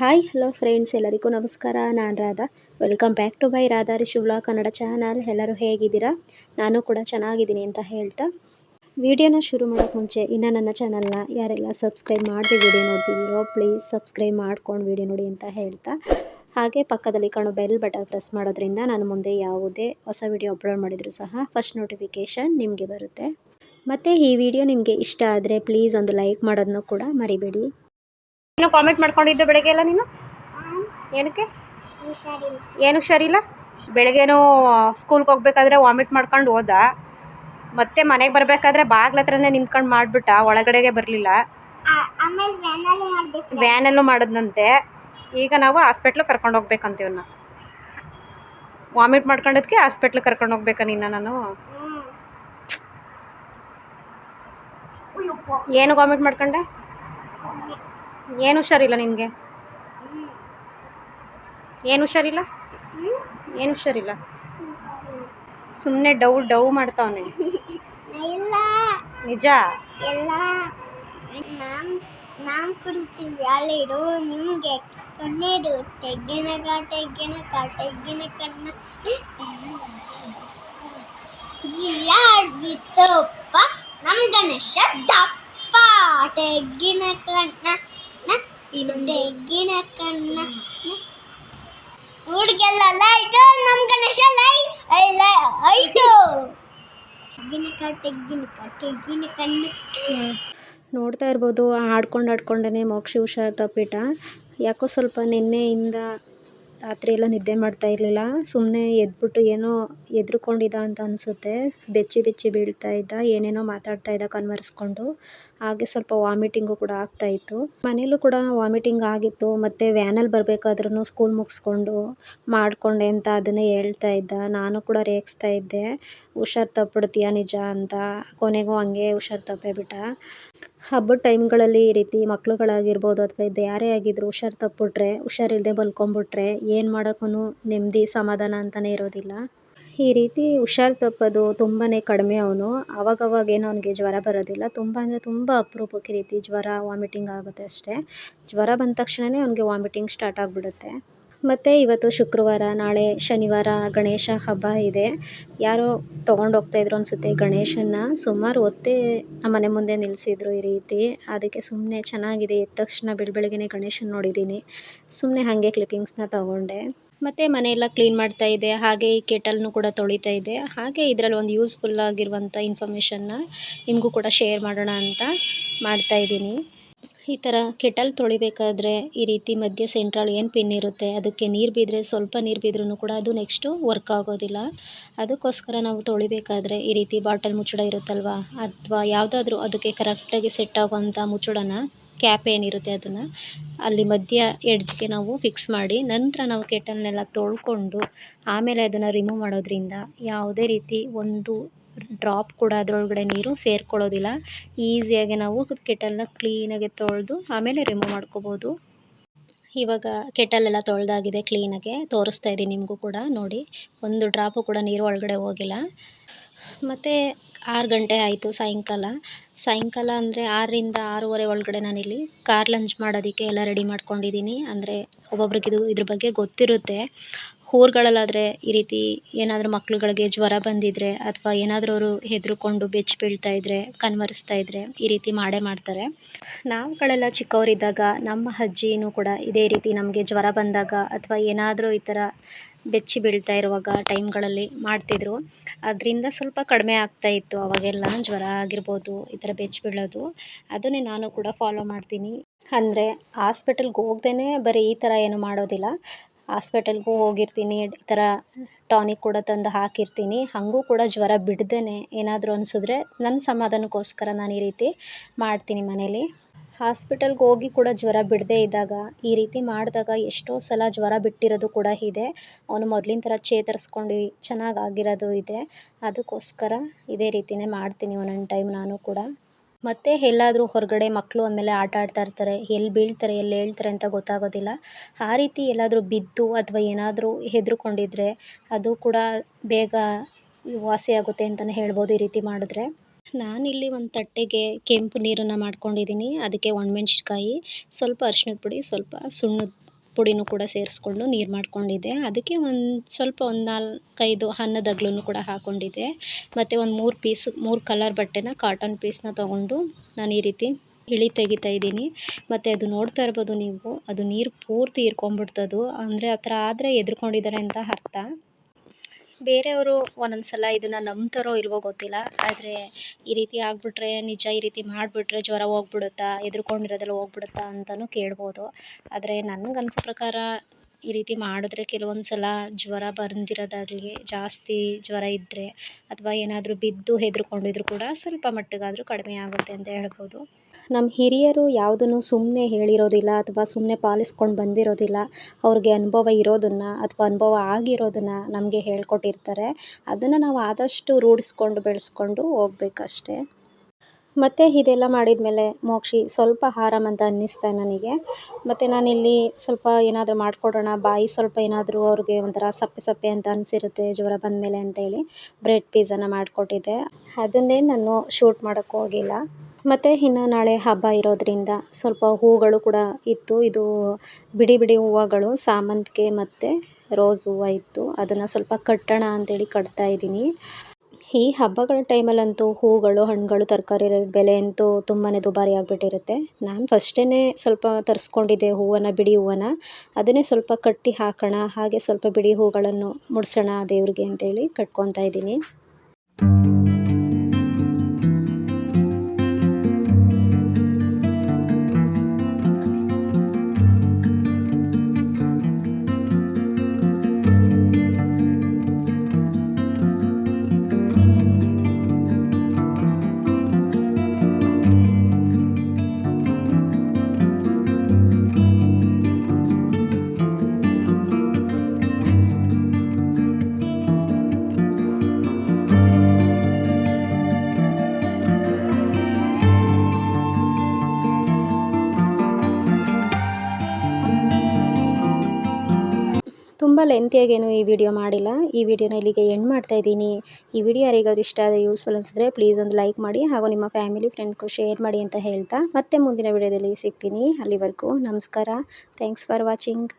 Hi hello friends, ಎಲ್ಲರಿಗೂ ನಮಸ್ಕಾರ. ನಾನು Radha. Welcome back to my Radha ರಿಶುವ್ಲಾ ಕನ್ನಡ ಚಾನಲ್. ಎಲ್ಲರೂ ಹೇಗಿದ್ದೀರಾ? ನಾನು ಕೂಡ ಚೆನ್ನಾಗಿದ್ದೀನಿ ಅಂತ ಹೇಳ್ತಾ ವಿಡಿಯೋನ ಶುರು ಮಾಡೋಕ್ಕೆ ಮುಂಚೆ ಇನ್ನು ನನ್ನ ಚಾನಲ್ನ ಯಾರೆಲ್ಲ ಸಬ್ಸ್ಕ್ರೈಬ್ ಮಾಡದೆ ವಿಡಿಯೋ ನೋಡ್ತಿದ್ದೀರೋ ಪ್ಲೀಸ್ ಸಬ್ಸ್ಕ್ರೈಬ್ ಮಾಡ್ಕೊಂಡು ವಿಡಿಯೋ ನೋಡಿ ಅಂತ ಹೇಳ್ತಾ, ಹಾಗೆ ಪಕ್ಕದಲ್ಲಿ ಕಾಣೋ ಬೆಲ್ ಬಟನ್ ಪ್ರೆಸ್ ಮಾಡೋದ್ರಿಂದ ನಾನು ಮುಂದೆ ಯಾವುದೇ ಹೊಸ ವಿಡಿಯೋ ಅಪ್ಲೋಡ್ ಮಾಡಿದರೂ ಸಹ ಫಸ್ಟ್ ನೋಟಿಫಿಕೇಷನ್ ನಿಮಗೆ ಬರುತ್ತೆ. ಮತ್ತು ಈ ವಿಡಿಯೋ ನಿಮಗೆ ಇಷ್ಟ ಆದರೆ ಪ್ಲೀಸ್ ಒಂದು ಲೈಕ್ ಮಾಡೋದನ್ನು ಕೂಡ ಮರಿಬೇಡಿ. ಏನೋ ಕಾಮೆಂಟ್ ಮಾಡ್ಕೊಂಡಿದ್ದೆ ಬೆಳಗ್ಗೆ ಎಲ್ಲ ನೀನು? ಏನಕ್ಕೆ? ಏನು ಹುಷಾರಿಲ್ಲ? ಬೆಳಗ್ಗೆನೂ ಸ್ಕೂಲ್ಗೆ ಹೋಗ್ಬೇಕಾದ್ರೆ ವಾಮಿಟ್ ಮಾಡ್ಕೊಂಡು ಹೋದ, ಮತ್ತೆ ಮನೆಗೆ ಬರಬೇಕಾದ್ರೆ ಬಾಗ್ಲ ಹತ್ರನೇ ನಿಂತ್ಕೊಂಡು ಮಾಡಿಬಿಟ್ಟ, ಒಳಗಡೆಗೆ ಬರಲಿಲ್ಲ. ವ್ಯಾನಲ್ಲೂ ಮಾಡಿದ್ನಂತೆ. ಈಗ ನಾವು ಹಾಸ್ಪಿಟ್ಲಿಗೆ ಕರ್ಕೊಂಡು ಹೋಗ್ಬೇಕಂತ ಇವನ್ನ. ವಾಮಿಟ್ ಮಾಡ್ಕೊಂಡದಕ್ಕೆ ಹಾಸ್ಪಿಟ್ಲಿಗೆ ಕರ್ಕೊಂಡು ಹೋಗ್ಬೇಕಾ ನಾನು? ಏನು ವಾಮಿಟ್ ಮಾಡ್ಕೊಂಡೆ? ಏನು ಹುಷಾರಿಲ್ಲ ನಿನಗೆ? ಏನು ಹುಷಾರಿಲ್ಲ? ಏನು ಹುಷಾರಿಲ್ಲ? ಸುಮ್ಮನೆ ಡವ್ ಮಾಡ್ತಾವನೆ. ನಿಜ? ನಾವು ಕುಡಿತೀವಿ ಅಲ್ಲಿಡು ನಿಮಗೆ ಕಣ್ಣೀರು ತೆಗ್ಗಿನಕ ಕಣ್ಣ ಬಿತ್ತಪ್ಪ ನಮ್ಮ ಗಣೇಶ ದಪ್ಪ ತೆಗ್ಗಿನ ಕಣ್ಣ ತೆಗ್ಗಿನ ಕಣ್ಣ ಹುಡುಗೆಲ್ಲ ಲೈಟು ನಮ್ಮ ಗಣೇಶ ಐಟು ತೆಗ್ಗಿನ ಕಣ್ಣ. ನೋಡ್ತಾ ಇರ್ಬೋದು, ಆಡ್ಕೊಂಡೇ ಮೋಕ್ಷಿ ಹುಷಾರು ತಪ್ಪಿಟ. ಯಾಕೋ ಸ್ವಲ್ಪ ನಿನ್ನೆಯಿಂದ ರಾತ್ರಿ ಎಲ್ಲ ನಿದ್ದೆ ಮಾಡ್ತಾ ಇರಲಿಲ್ಲ. ಸುಮ್ಮನೆ ಎದ್ಬಿಟ್ಟು ಏನೋ ಎದ್ರುಕೊಂಡಿದ್ದ ಅಂತ ಅನಿಸುತ್ತೆ. ಬೆಚ್ಚಿ ಬೀಳ್ತಾ ಇದ್ದ, ಏನೇನೋ ಮಾತಾಡ್ತಾ ಇದ್ದ ಕನ್ವರ್ಸ್ಕೊಂಡು. ಹಾಗೆ ಸ್ವಲ್ಪ ವಾಮಿಟಿಂಗು ಕೂಡ ಆಗ್ತಾಯಿತ್ತು. ಮನೇಲೂ ಕೂಡ ವಾಮಿಟಿಂಗ್ ಆಗಿತ್ತು. ಮತ್ತು ವ್ಯಾನಲ್ಲಿ ಬರಬೇಕಾದ್ರೂ ಸ್ಕೂಲ್ ಮುಗಿಸ್ಕೊಂಡು ಮಾಡಿಕೊಂಡೆ ಅಂತ ಅದನ್ನೇ ಹೇಳ್ತಾ ಇದ್ದ. ನಾನು ಕೂಡ ರೇಗಿಸ್ತಾ ಇದ್ದೆ, ಹುಷಾರು ತಪ್ಪಿಡ್ತೀಯ ನಿಜ ಅಂತ. ಕೊನೆಗೂ ಹಂಗೆ ಹುಷಾರು ತಪ್ಪೇ ಬಿಟ್ಟ. ಹಬ್ಬದ ಟೈಮ್ಗಳಲ್ಲಿ ಈ ರೀತಿ ಮಕ್ಳುಗಳಾಗಿರ್ಬೋದು ಅಥವಾ ಇದು ಯಾರೇ ಆಗಿದ್ರು ಹುಷಾರು ತಪ್ಪಿಬಿಟ್ರೆ, ಹುಷಾರಿಲ್ಲದೆ ಮಲ್ಕೊಂಬಿಟ್ರೆ ಏನು ಮಾಡೋಕ್ಕೂ ನೆಮ್ಮದಿ ಸಮಾಧಾನ ಅಂತಲೇ ಇರೋದಿಲ್ಲ. ಈ ರೀತಿ ಹುಷಾರು ತಪ್ಪೋದು ತುಂಬಾ ಕಡಿಮೆ. ಅವಾಗವಾಗೇನೋ ಅವನಿಗೆ ಜ್ವರ ಬರೋದಿಲ್ಲ. ತುಂಬ ಅಂದರೆ ತುಂಬ ಅಪರೂಪಕ್ಕೆ ಈ ರೀತಿ ಜ್ವರ ವಾಮಿಟಿಂಗ್ ಆಗುತ್ತೆ ಅಷ್ಟೇ. ಜ್ವರ ಬಂದ ತಕ್ಷಣವೇ ಅವನಿಗೆ ವಾಮಿಟಿಂಗ್ ಸ್ಟಾರ್ಟ್ ಆಗಿಬಿಡುತ್ತೆ. ಮತ್ತು ಇವತ್ತು ಶುಕ್ರವಾರ, ನಾಳೆ ಶನಿವಾರ ಗಣೇಶ ಹಬ್ಬ ಇದೆ. ಯಾರೋ ತೊಗೊಂಡೋಗ್ತಾಯಿದ್ರು ಅನಿಸುತ್ತೆ ಗಣೇಶನ್ನ. ಸುಮಾರು ಹೊತ್ತೇ ನಮ್ಮ ಮನೆ ಮುಂದೆ ನಿಲ್ಲಿಸಿದ್ರು ಈ ರೀತಿ. ಅದಕ್ಕೆ ಸುಮ್ಮನೆ ಚೆನ್ನಾಗಿದೆ, ಎದ್ದ ತಕ್ಷಣ ಬೆಳಗ್ಗೆನೇ ಗಣೇಶನ ನೋಡಿದ್ದೀನಿ, ಸುಮ್ಮನೆ ಹಾಗೆ ಕ್ಲಿಪ್ಪಿಂಗ್ಸ್ನ ತೊಗೊಂಡೆ. ಮತ್ತು ಮನೆಯೆಲ್ಲ ಕ್ಲೀನ್ ಮಾಡ್ತಾ ಇದ್ದೆ. ಹಾಗೆ ಈ ಕೆಟಲ್ನು ಕೂಡ ತೊಳಿತಾ ಇದ್ದೆ. ಹಾಗೆ ಇದರಲ್ಲಿ ಒಂದು ಯೂಸ್ಫುಲ್ ಆಗಿರುವಂಥ ಇನ್ಫಾರ್ಮೇಷನ್ನ ನಿಮಗೂ ಕೂಡ ಶೇರ್ ಮಾಡೋಣ ಅಂತ ಮಾಡ್ತಾಯಿದ್ದೀನಿ. ಈ ಥರ ಕೆಟಲ್ ತೊಳಿಬೇಕಾದ್ರೆ ಈ ರೀತಿ ಮಧ್ಯ ಸೆಂಟ್ರಲ್ ಏನು ಪಿನ್ ಇರುತ್ತೆ, ಅದಕ್ಕೆ ನೀರು ಬಿದ್ದರೆ, ಸ್ವಲ್ಪ ನೀರು ಬಿದ್ರೂ ಕೂಡ ಅದು ನೆಕ್ಸ್ಟು ವರ್ಕ್ ಆಗೋದಿಲ್ಲ. ಅದಕ್ಕೋಸ್ಕರ ನಾವು ತೊಳಿಬೇಕಾದ್ರೆ ಈ ರೀತಿ ಬಾಟಲ್ ಮುಚ್ಚಳ ಇರುತ್ತಲ್ವ, ಅಥವಾ ಯಾವುದಾದ್ರೂ ಅದಕ್ಕೆ ಕರೆಕ್ಟಾಗಿ ಸೆಟ್ ಆಗುವಂಥ ಮುಚ್ಚಳನ, ಕ್ಯಾಪ್ ಏನಿರುತ್ತೆ ಅದನ್ನು ಅಲ್ಲಿ ಮಧ್ಯ ಎಡ್ಜ್ಗೆ ನಾವು ಫಿಕ್ಸ್ ಮಾಡಿ, ನಂತರ ನಾವು ಕೆಟಲ್ನೆಲ್ಲ ತೊಳ್ಕೊಂಡು ಆಮೇಲೆ ಅದನ್ನು ರಿಮೂವ್ ಮಾಡೋದ್ರಿಂದ ಯಾವುದೇ ರೀತಿ ಒಂದು ಡ್ರಾಪ್ ಕೂಡ ಅದರೊಳಗಡೆ ನೀರು ಸೇರ್ಕೊಳ್ಳೋದಿಲ್ಲ. ಈಸಿಯಾಗಿ ನಾವು ಕೆಟಲ್ನ ಕ್ಲೀನಾಗಿ ತೊಳೆದು ಆಮೇಲೆ ರಿಮೂವ್ ಮಾಡ್ಕೋಬೋದು. ಇವಾಗ ಕೆಟಲೆಲ್ಲ ತೊಳೆದಾಗಿದೆ, ಕ್ಲೀನಾಗೆ ತೋರಿಸ್ತಾ ಇದ್ದೀನಿ ನಿಮಗೂ ಕೂಡ ನೋಡಿ. ಒಂದು ಡ್ರಾಪು ಕೂಡ ನೀರು ಒಳಗಡೆ ಹೋಗಿಲ್ಲ. ಮತ್ತು 6 ಗಂಟೆ ಆಯಿತು ಸಾಯಂಕಾಲ ಅಂದರೆ 6ರಿಂದ 6:30 ಒಳಗಡೆ ನಾನಿಲ್ಲಿ ಕಾರ್ ಲಂಚ್ ಮಾಡೋದಕ್ಕೆ ಎಲ್ಲ ರೆಡಿ ಮಾಡ್ಕೊಂಡಿದ್ದೀನಿ. ಅಂದರೆ ಒಬ್ಬೊಬ್ರಿಗೆ ಇದ್ರ ಬಗ್ಗೆ ಗೊತ್ತಿರುತ್ತೆ. ಊರುಗಳಲ್ಲಾದರೆ ಈ ರೀತಿ ಏನಾದರೂ ಮಕ್ಳುಗಳಿಗೆ ಜ್ವರ ಬಂದಿದ್ದರೆ ಅಥವಾ ಏನಾದರೂ ಅವರು ಹೆದರ್ಕೊಂಡು ಬೆಚ್ಚಿ ಬೀಳ್ತಾ ಇದ್ದರೆ, ಕನ್ವರಿಸ್ತಾ ಇದ್ದರೆ ಈ ರೀತಿ ಮಾಡೇ ಮಾಡ್ತಾರೆ. ನಾವುಗಳೆಲ್ಲ ಚಿಕ್ಕವರಿದ್ದಾಗ ನಮ್ಮ ಅಜ್ಜಿನೂ ಕೂಡ ಇದೇ ರೀತಿ ನಮಗೆ ಜ್ವರ ಬಂದಾಗ ಅಥವಾ ಏನಾದರೂ ಈ ಥರ ಬೆಚ್ಚಿ ಬೀಳ್ತಾ ಇರುವಾಗ ಟೈಮ್ಗಳಲ್ಲಿ ಮಾಡ್ತಿದ್ರು. ಅದರಿಂದ ಸ್ವಲ್ಪ ಕಡಿಮೆ ಆಗ್ತಾಯಿತ್ತು ಅವಾಗೆಲ್ಲ ಜ್ವರ ಆಗಿರ್ಬೋದು, ಈ ಥರ ಬೆಚ್ಚಿ ಬೀಳೋದು. ಅದನ್ನೇ ನಾನು ಕೂಡ ಫಾಲೋ ಮಾಡ್ತೀನಿ. ಅಂದರೆ ಹಾಸ್ಪಿಟಲ್ಗೆ ಹೋಗ್ದೇ ಬರೀ ಈ ಥರ ಏನು ಮಾಡೋದಿಲ್ಲ. ಹಾಸ್ಪಿಟಲ್ಗೂ ಹೋಗಿರ್ತೀನಿ, ಈ ಥರ ಟಾನಿಕ್ ಕೂಡ ತಂದು ಹಾಕಿರ್ತೀನಿ. ಹಾಗೂ ಕೂಡ ಜ್ವರ ಬಿಡ್ದೇ ಏನಾದರೂ ಅನಿಸಿದ್ರೆ ನನ್ನ ಸಮಾಧಾನಕ್ಕೋಸ್ಕರ ನಾನು ಈ ರೀತಿ ಮಾಡ್ತೀನಿ ಮನೇಲಿ. ಹಾಸ್ಪಿಟಲ್ಗೆ ಹೋಗಿ ಕೂಡ ಜ್ವರ ಬಿಡದೇ ಇದ್ದಾಗ ಈ ರೀತಿ ಮಾಡಿದಾಗ ಎಷ್ಟೋ ಸಲ ಜ್ವರ ಬಿಟ್ಟಿರೋದು ಕೂಡ ಇದೆ. ಅವನು ಮೊದಲಿನ ಥರ ಚೇತರಿಸ್ಕೊಂಡು ಚೆನ್ನಾಗಾಗಿರೋದು ಇದೆ. ಅದಕ್ಕೋಸ್ಕರ ಇದೇ ರೀತಿಯೇ ಮಾಡ್ತೀನಿ ಒಂದೊಂದು ಟೈಮ್ ನಾನು ಕೂಡ. ಮತ್ತು ಎಲ್ಲಾದರೂ ಹೊರಗಡೆ ಮಕ್ಕಳು ಅಂದಮೇಲೆ ಆಟ ಆಡ್ತಾ ಇರ್ತಾರೆ, ಎಲ್ಲಿ ಬೀಳ್ತಾರೆ ಎಲ್ಲಿ ಹೇಳ್ತಾರೆ ಅಂತ ಗೊತ್ತಾಗೋದಿಲ್ಲ. ಆ ರೀತಿ ಎಲ್ಲಾದರೂ ಬಿದ್ದು ಅಥವಾ ಏನಾದರೂ ಹೆದರ್ಕೊಂಡಿದ್ರೆ ಅದು ಕೂಡ ಬೇಗ ವಾಸಿಯಾಗುತ್ತೆ ಅಂತಲೇ ಹೇಳ್ಬೋದು ಈ ರೀತಿ ಮಾಡಿದ್ರೆ. ನಾನಿಲ್ಲಿ ಒಂದು ತಟ್ಟೆಗೆ ಕೆಂಪು ನೀರನ್ನು ಮಾಡ್ಕೊಂಡಿದ್ದೀನಿ. ಅದಕ್ಕೆ ಒಣಮೆಣ್ಸಿನ್ಕಾಯಿ, ಸ್ವಲ್ಪ ಅರಿಶಿಣದ ಪುಡಿ, ಸ್ವಲ್ಪ ಸುಣ್ಣದ ಪುಡಿನೂ ಕೂಡ ಸೇರಿಸ್ಕೊಂಡು ನೀರು ಮಾಡ್ಕೊಂಡಿದ್ದೆ. ಅದಕ್ಕೆ ಒಂದು 4-5 ಅನ್ನದ ಅಗ್ಲನ್ನು ಕೂಡ ಹಾಕ್ಕೊಂಡಿದ್ದೆ. ಮತ್ತು ಒಂದು 3 ಕಲರ್ ಬಟ್ಟೆನ ಕಾಟನ್ ಪೀಸ್ನ ತೊಗೊಂಡು ನಾನು ಈ ರೀತಿ ತೆಗಿತಾ ಇದ್ದೀನಿ. ಮತ್ತು ಅದು ನೋಡ್ತಾ ಇರ್ಬೋದು ನೀವು, ಅದು ನೀರು ಪೂರ್ತಿ ಹೀರ್ಕೊಂಡ್ಬಿಡ್ತದು. ಅಂದರೆ ಆ ಥರ ಆದರೆ ಹೆದ್ರ್ಕೊಂಡಿದ್ದಾರೆ ಅಂತ ಅರ್ಥ. ಬೇರೆಯವರು ಒಂದೊಂದು ಸಲ ಇದನ್ನು ನಂಬ್ತಾರೋ ಇಲ್ವೋ ಗೊತ್ತಿಲ್ಲ, ಆದರೆ ಈ ರೀತಿ ಆಗಿಬಿಟ್ರೆ, ನಿಜ ಈ ರೀತಿ ಮಾಡಿಬಿಟ್ರೆ ಜ್ವರ ಹೋಗ್ಬಿಡುತ್ತಾ, ಹೆದ್ರ್ಕೊಂಡಿರೋದೆಲ್ಲ ಹೋಗ್ಬಿಡುತ್ತಾ ಅಂತಲೂ ಕೇಳ್ಬೋದು. ಆದರೆ ನನಗನ್ಸೋ ಪ್ರಕಾರ ಈ ರೀತಿ ಮಾಡಿದ್ರೆ ಕೆಲವೊಂದು ಸಲ ಜ್ವರ ಬಂದಿರೋದಾಗಲಿ, ಜಾಸ್ತಿ ಜ್ವರ ಇದ್ದರೆ ಅಥವಾ ಏನಾದರೂ ಬಿದ್ದು ಹೆದ್ರ್ಕೊಂಡಿದ್ರು ಕೂಡ ಸ್ವಲ್ಪ ಮಟ್ಟಿಗಾದರೂ ಕಡಿಮೆ ಆಗುತ್ತೆ ಅಂತ ಹೇಳ್ಬೋದು. ನಮ್ಮ ಹಿರಿಯರು ಯಾವುದನ್ನು ಸುಮ್ಮನೆ ಹೇಳಿರೋದಿಲ್ಲ ಅಥವಾ ಸುಮ್ಮನೆ ಪಾಲಿಸ್ಕೊಂಡು ಬಂದಿರೋದಿಲ್ಲ. ಅವ್ರಿಗೆ ಅನುಭವ ಇರೋದನ್ನು ಅಥವಾ ಅನುಭವ ಆಗಿರೋದನ್ನು ನಮಗೆ ಹೇಳ್ಕೊಟ್ಟಿರ್ತಾರೆ. ಅದನ್ನು ನಾವು ಆದಷ್ಟು ರೂಢಿಸ್ಕೊಂಡು ಬೆಳೆಸ್ಕೊಂಡು ಹೋಗ್ಬೇಕಷ್ಟೆ. ಮತ್ತು ಇದೆಲ್ಲ ಮಾಡಿದ ಮೇಲೆ ಮೋಕ್ಷಿ ಸ್ವಲ್ಪ ಆರಾಮ ಅಂತ ಅನ್ನಿಸ್ತಾ ನನಗೆ. ಮತ್ತು ನಾನಿಲ್ಲಿ ಸ್ವಲ್ಪ ಏನಾದರೂ ಮಾಡಿಕೊಡೋಣ, ಬಾಯಿ ಸ್ವಲ್ಪ ಏನಾದರೂ ಅವ್ರಿಗೆ ಒಂಥರ ಸಪ್ಪೆ ಸಪ್ಪೆ ಅಂತ ಅನಿಸಿರುತ್ತೆ ಜ್ವರ ಬಂದಮೇಲೆ ಅಂತೇಳಿ ಬ್ರೆಡ್ ಪಿಜ್ಜಾನ ಮಾಡಿಕೊಟ್ಟಿದ್ದೆ. ಅದನ್ನೇ ನಾನು ಶೂಟ್ ಮಾಡೋಕ್ಕೆ ಹೋಗಿಲ್ಲ. ಮತ್ತು ಇನ್ನು ನಾಳೆ ಹಬ್ಬ ಇರೋದ್ರಿಂದ ಸ್ವಲ್ಪ ಹೂಗಳು ಕೂಡ ಇತ್ತು. ಇದು ಬಿಡಿ ಬಿಡಿ ಹೂವುಗಳು, ಸಾಮಂತಿಗೆ ಮತ್ತು ರೋಸ್ ಹೂವು ಇತ್ತು. ಅದನ್ನು ಸ್ವಲ್ಪ ಕಟ್ಟೋಣ ಅಂತೇಳಿ ಕಟ್ತಾಯಿದ್ದೀನಿ. ಈ ಹಬ್ಬಗಳ ಟೈಮಲ್ಲಂತೂ ಹೂಗಳು, ಹಣ್ಣುಗಳು, ತರಕಾರಿ ಬೆಲೆ ಅಂತೂ ತುಂಬಾ ದುಬಾರಿ ಆಗಿಬಿಟ್ಟಿರುತ್ತೆ. ನಾನು ಫಸ್ಟೇ ಸ್ವಲ್ಪ ತರಿಸ್ಕೊಂಡಿದ್ದೆ ಹೂವನ್ನು, ಬಿಡಿ ಹೂವನ್ನು. ಅದನ್ನೇ ಸ್ವಲ್ಪ ಕಟ್ಟಿ ಹಾಕೋಣ, ಹಾಗೆ ಸ್ವಲ್ಪ ಬಿಡಿ ಹೂಗಳನ್ನು ಮುಡ್ಸೋಣ ದೇವ್ರಿಗೆ ಅಂತೇಳಿ ಕಟ್ಕೊತಾ ಇದ್ದೀನಿ. ತುಂಬ ಲೆಂತಿಯಾಗೇನು ಈ ವಿಡಿಯೋ ಮಾಡಿಲ್ಲ. ಈ ವಿಡಿಯೋನ ಇಲ್ಲಿಗೆ ಎಂಡ್ ಮಾಡ್ತಾಯಿದ್ದೀನಿ. ಈ ವಿಡಿಯೋ ಯಾರಿಗಾದ್ರೂ ಇಷ್ಟ ಆದರೆ, ಯೂಸ್ಫುಲ್ ಅನಿಸಿದ್ರೆ ಪ್ಲೀಸ್ ಒಂದು ಲೈಕ್ ಮಾಡಿ, ಹಾಗೂ ನಿಮ್ಮ ಫ್ಯಾಮಿಲಿ ಫ್ರೆಂಡ್ಸ್ಗೂ ಶೇರ್ ಮಾಡಿ ಅಂತ ಹೇಳ್ತಾ ಮತ್ತೆ ಮುಂದಿನ ವಿಡಿಯೋದಲ್ಲಿ ಸಿಗ್ತೀನಿ. ಅಲ್ಲಿವರೆಗೂ ನಮಸ್ಕಾರ. Thanks for watching.